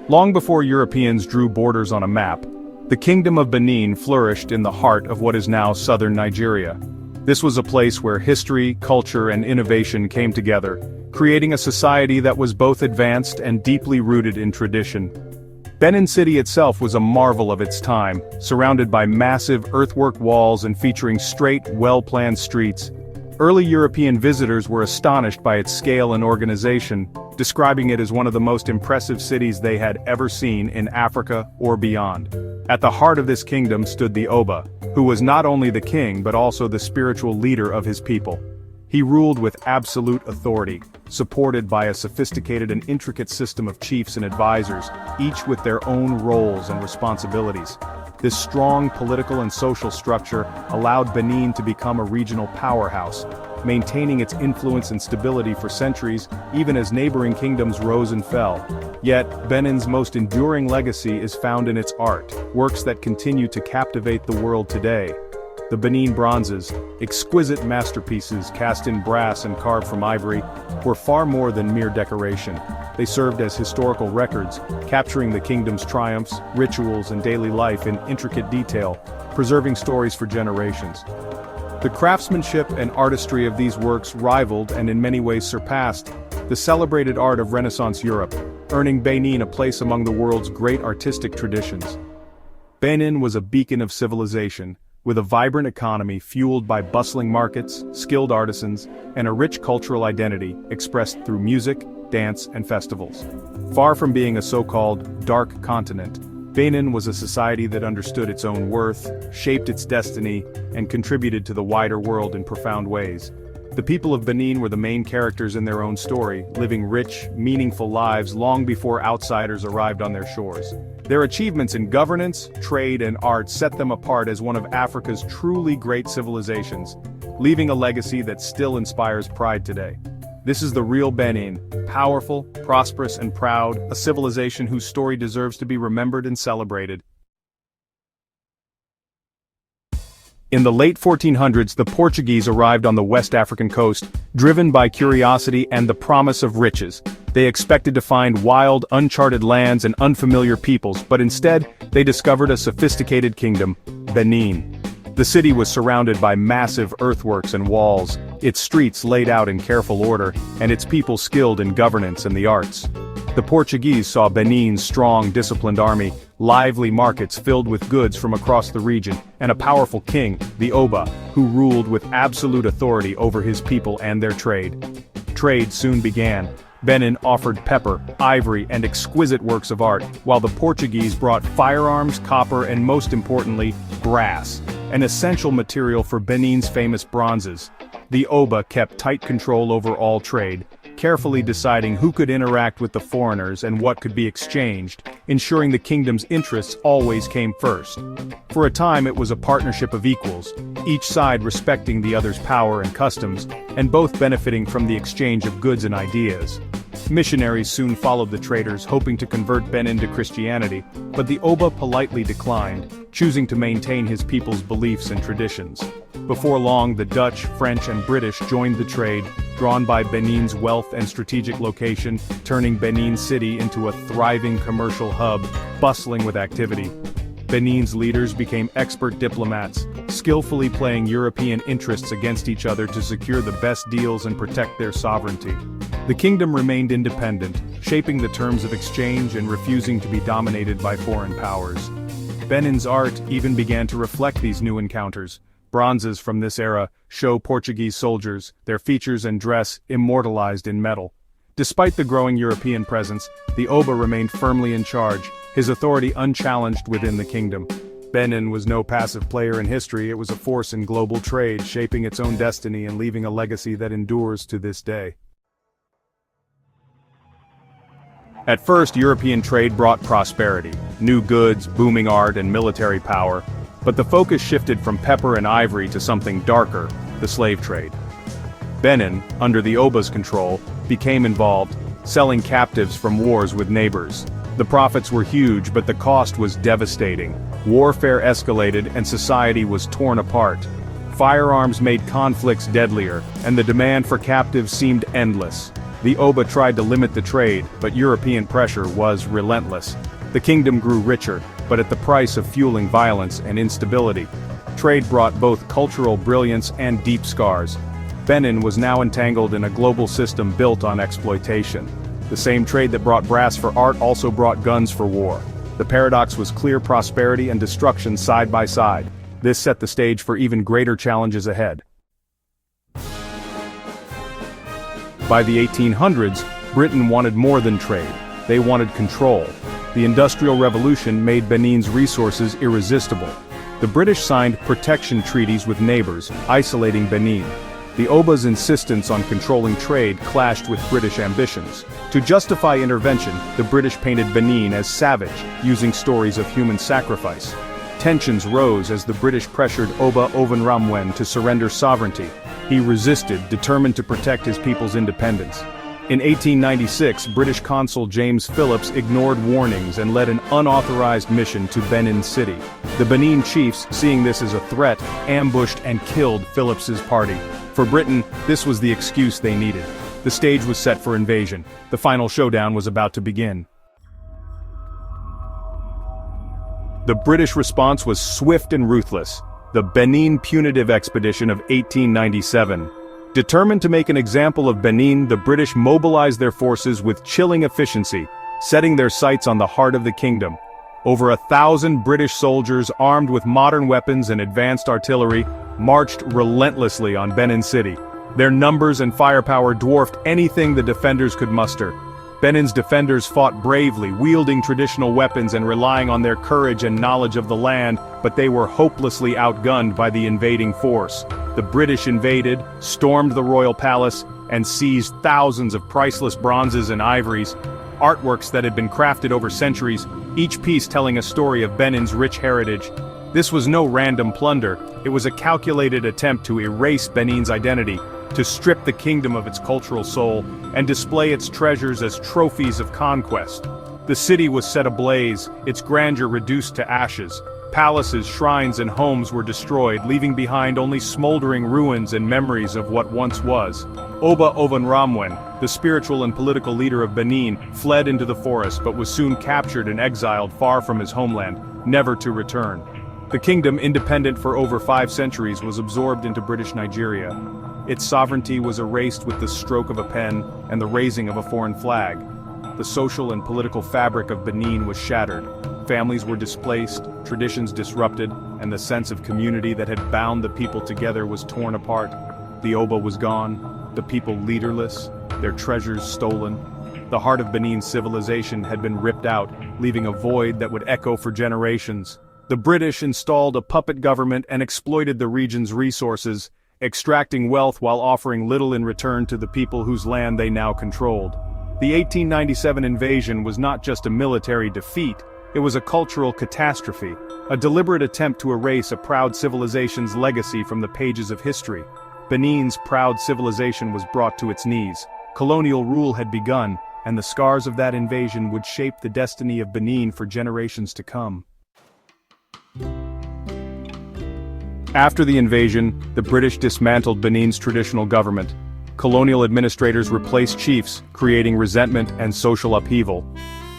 Long before Europeans drew borders on a map, the Kingdom of Benin flourished in the heart of what is now southern Nigeria. This was a place where history, culture, and innovation came together, creating a society that was both advanced and deeply rooted in tradition. Benin City itself was a marvel of its time, surrounded by massive earthwork walls and featuring straight, well-planned streets. Early European visitors were astonished by its scale and organization, describing it as one of the most impressive cities they had ever seen in Africa or beyond. At the heart of this kingdom stood the Oba, who was not only the king but also the spiritual leader of his people. He ruled with absolute authority, supported by a sophisticated and intricate system of chiefs and advisors, each with their own roles and responsibilities. This strong political and social structure allowed Benin to become a regional powerhouse, maintaining its influence and stability for centuries, even as neighboring kingdoms rose and fell. Yet, Benin's most enduring legacy is found in its art, works that continue to captivate the world today. The Benin bronzes, exquisite masterpieces cast in brass and carved from ivory, were far more than mere decoration. They served as historical records, capturing the kingdom's triumphs, rituals, and daily life in intricate detail, preserving stories for generations. The craftsmanship and artistry of these works rivaled and in many ways surpassed the celebrated art of Renaissance Europe, earning Benin a place among the world's great artistic traditions. Benin was a beacon of civilization, with a vibrant economy fueled by bustling markets, skilled artisans, and a rich cultural identity expressed through music, dance, and festivals. Far from being a so-called dark continent, Benin was a society that understood its own worth, shaped its destiny, and contributed to the wider world in profound ways. The people of Benin were the main characters in their own story, living rich, meaningful lives long before outsiders arrived on their shores. Their achievements in governance, trade, and art set them apart as one of Africa's truly great civilizations, leaving a legacy that still inspires pride today. This is the real Benin, powerful, prosperous, and proud, a civilization whose story deserves to be remembered and celebrated. In the late 1400s, the Portuguese arrived on the West African coast, driven by curiosity and the promise of riches. They expected to find wild, uncharted lands and unfamiliar peoples, but instead, they discovered a sophisticated kingdom, Benin. The city was surrounded by massive earthworks and walls, its streets laid out in careful order, and its people skilled in governance and the arts. The Portuguese saw Benin's strong, disciplined army, lively markets filled with goods from across the region, and a powerful king, the Oba, who ruled with absolute authority over his people and their trade. Trade soon began. Benin offered pepper, ivory, and exquisite works of art, while the Portuguese brought firearms, copper, and most importantly, brass, an essential material for Benin's famous bronzes. The Oba kept tight control over all trade, carefully deciding who could interact with the foreigners and what could be exchanged, ensuring the kingdom's interests always came first. For a time it was a partnership of equals, each side respecting the other's power and customs, and both benefiting from the exchange of goods and ideas. Missionaries soon followed the traders, hoping to convert Benin to Christianity, but the Oba politely declined, choosing to maintain his people's beliefs and traditions. Before long, the Dutch, French, and British joined the trade, drawn by Benin's wealth and strategic location, turning Benin City into a thriving commercial hub, bustling with activity. Benin's leaders became expert diplomats, skillfully playing European interests against each other to secure the best deals and protect their sovereignty. The kingdom remained independent, shaping the terms of exchange and refusing to be dominated by foreign powers. Benin's art even began to reflect these new encounters. Bronzes from this era show Portuguese soldiers, their features and dress immortalized in metal. Despite the growing European presence, the Oba remained firmly in charge, his authority unchallenged within the kingdom. Benin was no passive player in history, it was a force in global trade, shaping its own destiny and leaving a legacy that endures to this day. At first, European trade brought prosperity, new goods, booming art, and military power. But the focus shifted from pepper and ivory to something darker, the slave trade. Benin, under the Oba's control, became involved, selling captives from wars with neighbors. The profits were huge, but the cost was devastating. Warfare escalated and society was torn apart. Firearms made conflicts deadlier, and the demand for captives seemed endless. The Oba tried to limit the trade, but European pressure was relentless. The kingdom grew richer, but at the price of fueling violence and instability. Trade brought both cultural brilliance and deep scars. Benin was now entangled in a global system built on exploitation. The same trade that brought brass for art also brought guns for war. The paradox was clear: prosperity and destruction side by side. This set the stage for even greater challenges ahead. By the 1800s, Britain wanted more than trade. They wanted control. The Industrial Revolution made Benin's resources irresistible. The British signed protection treaties with neighbors, isolating Benin. The Oba's insistence on controlling trade clashed with British ambitions. To justify intervention, the British painted Benin as savage, using stories of human sacrifice. Tensions rose as the British pressured Oba Ovenramwen to surrender sovereignty. He resisted, determined to protect his people's independence. In 1896, British consul James Phillips ignored warnings and led an unauthorized mission to Benin City. The Benin chiefs, seeing this as a threat, ambushed and killed Phillips's party. For Britain, this was the excuse they needed. The stage was set for invasion. The final showdown was about to begin. The British response was swift and ruthless. The Benin Punitive Expedition of 1897. Determined to make an example of Benin, the British mobilized their forces with chilling efficiency, setting their sights on the heart of the kingdom. Over 1,000 British soldiers, armed with modern weapons and advanced artillery, marched relentlessly on Benin City. Their numbers and firepower dwarfed anything the defenders could muster. Benin's defenders fought bravely, wielding traditional weapons and relying on their courage and knowledge of the land, but they were hopelessly outgunned by the invading force. The British invaded, stormed the royal palace, and seized thousands of priceless bronzes and ivories, artworks that had been crafted over centuries, each piece telling a story of Benin's rich heritage. This was no random plunder, it was a calculated attempt to erase Benin's identity, to strip the kingdom of its cultural soul, and display its treasures as trophies of conquest. The city was set ablaze, its grandeur reduced to ashes. Palaces, shrines, and homes were destroyed, leaving behind only smoldering ruins and memories of what once was. Oba Ovenramwen, the spiritual and political leader of Benin, fled into the forest but was soon captured and exiled far from his homeland, never to return. The kingdom, independent for over 5 centuries, was absorbed into British Nigeria. Its sovereignty was erased with the stroke of a pen and the raising of a foreign flag. The social and political fabric of Benin was shattered. Families were displaced, traditions disrupted, and the sense of community that had bound the people together was torn apart. The Oba was gone, the people leaderless, their treasures stolen. The heart of Benin's civilization had been ripped out, leaving a void that would echo for generations. The British installed a puppet government and exploited the region's resources, extracting wealth while offering little in return to the people whose land they now controlled. The 1897 invasion was not just a military defeat, it was a cultural catastrophe, a deliberate attempt to erase a proud civilization's legacy from the pages of history. Benin's proud civilization was brought to its knees. Colonial rule had begun, and the scars of that invasion would shape the destiny of Benin for generations to come. After the invasion, the British dismantled Benin's traditional government. Colonial administrators replaced chiefs, creating resentment and social upheaval.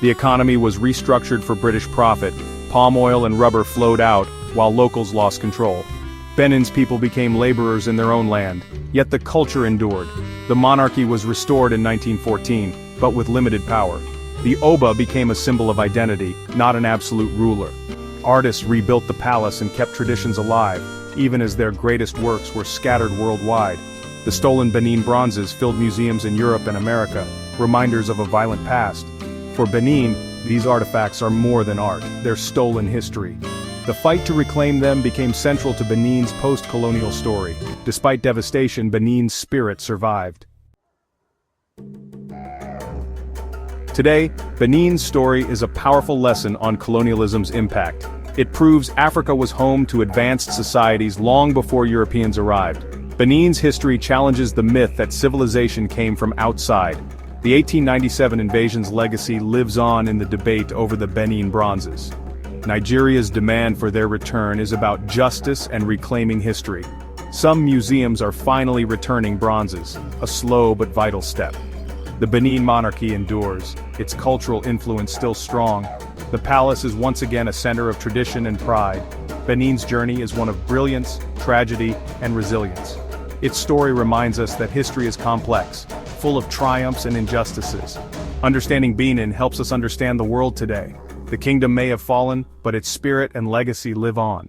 The economy was restructured for British profit. Palm oil and rubber flowed out, while locals lost control. Benin's people became laborers in their own land, yet the culture endured. The monarchy was restored in 1914, but with limited power. The Oba became a symbol of identity, not an absolute ruler. Artists rebuilt the palace and kept traditions alive, even as their greatest works were scattered worldwide. The stolen Benin bronzes filled museums in Europe and America, reminders of a violent past. For Benin, these artifacts are more than art, they're stolen history. The fight to reclaim them became central to Benin's post-colonial story. Despite devastation, Benin's spirit survived. Today, Benin's story is a powerful lesson on colonialism's impact. It proves Africa was home to advanced societies long before Europeans arrived. Benin's history challenges the myth that civilization came from outside. The 1897 invasion's legacy lives on in the debate over the Benin bronzes. Nigeria's demand for their return is about justice and reclaiming history. Some museums are finally returning bronzes, a slow but vital step. The Benin monarchy endures, its cultural influence still strong. The palace is once again a center of tradition and pride. Benin's journey is one of brilliance, tragedy, and resilience. Its story reminds us that history is complex, full of triumphs and injustices. Understanding Benin helps us understand the world today. The kingdom may have fallen, but its spirit and legacy live on.